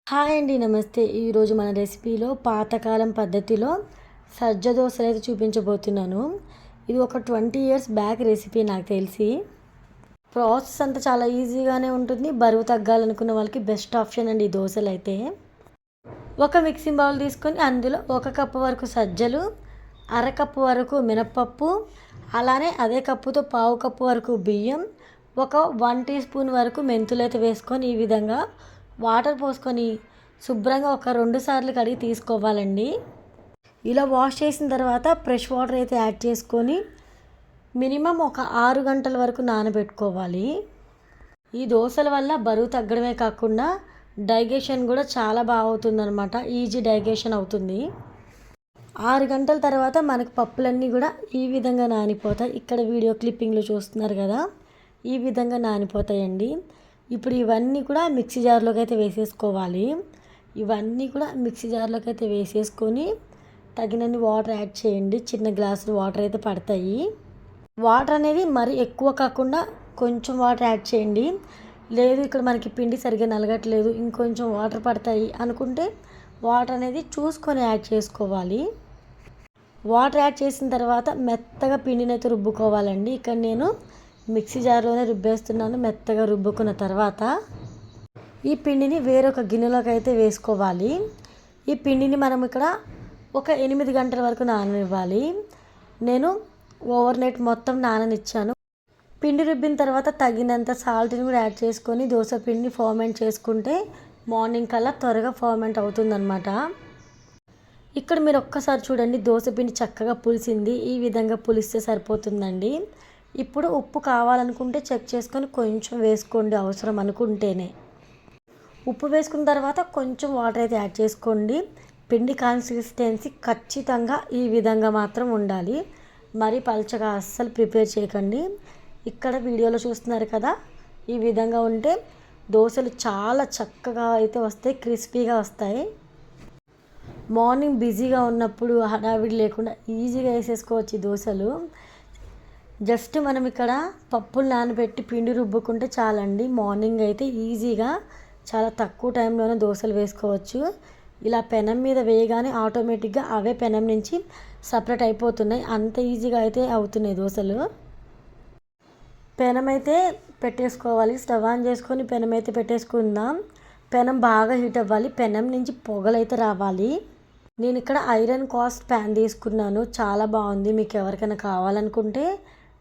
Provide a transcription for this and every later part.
Hi అండి, నమస్తే. ఈరోజు మన రెసిపీలో పాతకాలం పద్ధతిలో సజ్జ దోశలు అయితే చూపించబోతున్నాను. ఇది ఒక 20 ఇయర్స్ బ్యాక్ రెసిపీ నాకు తెలిసి. ప్రాసెస్ అంతా చాలా ఈజీగానే ఉంటుంది. బరువు తగ్గాలనుకున్న వాళ్ళకి బెస్ట్ ఆప్షన్ అండి ఈ దోశలు అయితే. ఒక మిక్సింగ్ బౌల్ తీసుకొని అందులో 1 కప్పు వరకు సజ్జలు, అరకప్పు వరకు మినప్పప్పు, అలానే అదే కప్పుతో పావు కప్పు వరకు బియ్యం, ఒక 1 టీ స్పూన్ వరకు మెంతులు అయితే వేసుకొని ఈ విధంగా వాటర్ పోసుకొని శుభ్రంగా ఒక 2 సార్లు కడిగి తీసుకోవాలండి. ఇలా వాష్ చేసిన తర్వాత ఫ్రెష్ వాటర్ అయితే యాడ్ చేసుకొని మినిమం ఒక 6 గంటల వరకు నానబెట్టుకోవాలి. ఈ దోశల వల్ల బరువు తగ్గడమే కాకుండా డైజెషన్ కూడా చాలా బాగా అవుతుందన్నమాట. ఈజీ డైజెషన్ అవుతుంది. 6 గంటల తర్వాత మనకు పప్పులన్నీ కూడా ఈ విధంగా నానిపోతాయి. ఇక్కడ వీడియో క్లిప్పింగ్లో చూస్తున్నారు కదా, ఈ విధంగా నానిపోతాయండి. ఇప్పుడు ఇవన్నీ కూడా మిక్సీ జార్లోకి అయితే వేసేసుకోవాలి. ఇవన్నీ కూడా మిక్సీ జార్లోకి అయితే వేసేసుకొని తగినన్ని వాటర్ యాడ్ చేయండి. చిన్న గ్లాసులు వాటర్ అయితే పడతాయి. వాటర్ అనేది మరి ఎక్కువ కాకుండా కొంచెం వాటర్ యాడ్ చేయండి. లేదు ఇక్కడ మనకి పిండి సరిగ్గా నలగట్లేదు, ఇంకొంచెం వాటర్ పడతాయి అనుకుంటే వాటర్ అనేది చూసుకొని యాడ్ చేసుకోవాలి. వాటర్ యాడ్ చేసిన తర్వాత మెత్తగా పిండిని అయితే రుబ్బుకోవాలండి. ఇక్కడ నేను మిక్సీ జార్లోనే రుబ్బేస్తున్నాను. మెత్తగా రుబ్బుకున్న తర్వాత ఈ పిండిని వేరొక గిన్నెలోకి అయితే వేసుకోవాలి. ఈ పిండిని మనం ఇక్కడ ఒక 8 గంటల వరకు నాననివ్వాలి. నేను ఓవర్ నైట్ మొత్తం నాననిచ్చాను. పిండి రుబ్బిన తర్వాత తగినంత సాల్ట్ని కూడా యాడ్ చేసుకొని దోశ పిండిని ఫర్మెంట్ చేసుకుంటే మార్నింగ్ కల్లా త్వరగా ఫర్మెంట్ అవుతుందన్నమాట. ఇక్కడ మీరు ఒక్కసారి చూడండి, దోశ పిండి చక్కగా పులిసింది. ఈ విధంగా పులిస్తే సరిపోతుందండి. ఇప్పుడు ఉప్పు కావాలనుకుంటే చెక్ చేసుకొని కొంచెం వేసుకోండి, అవసరం అనుకుంటేనే. ఉప్పు వేసుకున్న తర్వాత కొంచెం వాటర్ అయితే యాడ్ చేసుకోండి. పిండి కన్సిస్టెన్సీ ఖచ్చితంగా ఈ విధంగా మాత్రం ఉండాలి. మరీ పల్చగా అస్సలు ప్రిపేర్ చేయకండి. ఇక్కడ వీడియోలో చూస్తున్నారు కదా, ఈ విధంగా ఉంటే దోశలు చాలా చక్కగా అయితే వస్తాయి, క్రిస్పీగా వస్తాయి. మార్నింగ్ బిజీగా ఉన్నప్పుడు హడావిడి లేకుండా ఈజీగా వేసేసుకోవచ్చు ఈ దోశలు. జస్ట్ మనం ఇక్కడ పప్పులు నానబెట్టి పిండి రుబ్బుకుంటే చాలండి. మార్నింగ్ అయితే ఈజీగా చాలా తక్కువ టైంలోనే దోశలు వేసుకోవచ్చు. ఇలా పెనం మీద వేయగానే ఆటోమేటిక్గా అవే పెనం నుంచి సపరేట్ అయిపోతున్నాయి. అంత ఈజీగా అయితే అవుతున్నాయి దోశలు. పెనం అయితే పెట్టేసుకోవాలి. స్టవ్ ఆన్ చేసుకొని పెనం అయితే పెట్టేసుకుందాం. పెనం బాగా హీట్ అవ్వాలి. పెనం నుంచి పొగలు అయితే రావాలి. నేను ఇక్కడ ఐరన్ కాస్ట్ ప్యాన్ తీసుకున్నాను. చాలా బాగుంది. మీకు ఎవరికైనా కావాలనుకుంటే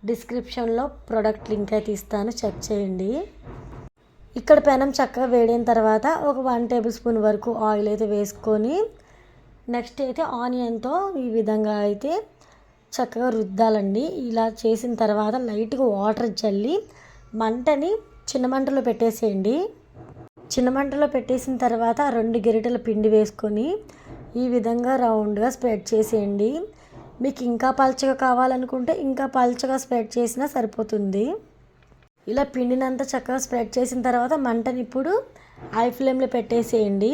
డిస్క్రిప్షన్లో ప్రోడక్ట్ లింక్ అయితే ఇస్తాను, చెక్ చేయండి. ఇక్కడ పెనం చక్కగా వేడైన తర్వాత ఒక 1 టేబుల్ స్పూన్ వరకు ఆయిల్ అయితే వేసుకొని నెక్స్ట్ అయితే ఆనియన్తో ఈ విధంగా అయితే చక్కగా రుద్దాలండి. ఇలా చేసిన తర్వాత లైట్గా వాటర్ చల్లి మంటని చిన్న మంటలో పెట్టేసేయండి. చిన్న మంటలో పెట్టేసిన తర్వాత 2 గరిటెల పిండి వేసుకొని ఈ విధంగా రౌండ్గా స్ప్రెడ్ చేసేయండి. మీకు ఇంకా పల్చగా కావాలనుకుంటే ఇంకా పల్చగా స్ప్రెడ్ చేసినా సరిపోతుంది. ఇలా పిండినంతా చక్కగా స్ప్రెడ్ చేసిన తర్వాత మంటని ఇప్పుడు హై ఫ్లేమ్లో పెట్టేసేయండి.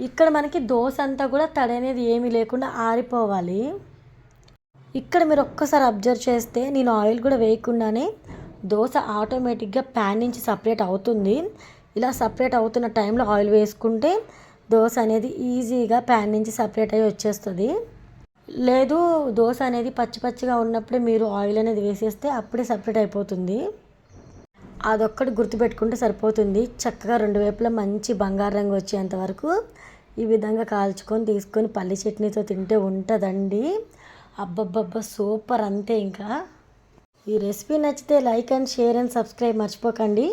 ఇక్కడ మనకి దోశ అంతా కూడా తడి అనేది ఏమీ లేకుండా ఆరిపోవాలి. ఇక్కడ మీరు ఒక్కసారి అబ్జర్వ్ చేస్తే నేను ఆయిల్ కూడా వేయకుండానే దోశ ఆటోమేటిక్గా ప్యాన్ నుంచి సపరేట్ అవుతుంది. ఇలా సపరేట్ అవుతున్న టైంలో ఆయిల్ వేసుకుంటే దోశ అనేది ఈజీగా ప్యాన్ నుంచి సపరేట్ అయ్యి వచ్చేస్తుంది. లేదు దోశ అనేది పచ్చి పచ్చిగా ఉన్నప్పుడే మీరు ఆయిల్ అనేది వేసేస్తే అప్పుడే సపరేట్ అయిపోతుంది. అదొక్కటి గుర్తుపెట్టుకుంటే సరిపోతుంది. చక్కగా 2 వైపులా మంచి బంగారు రంగు వచ్చేంత వరకు ఈ విధంగా కాల్చుకొని తీసుకొని పల్లి చట్నీతో తింటే ఉంటుందండి. అబ్బబ్బబ్బా సూపర్. అంతే. ఇంకా ఈ రెసిపీ నచ్చితే like and share and subscribe మర్చిపోకండి.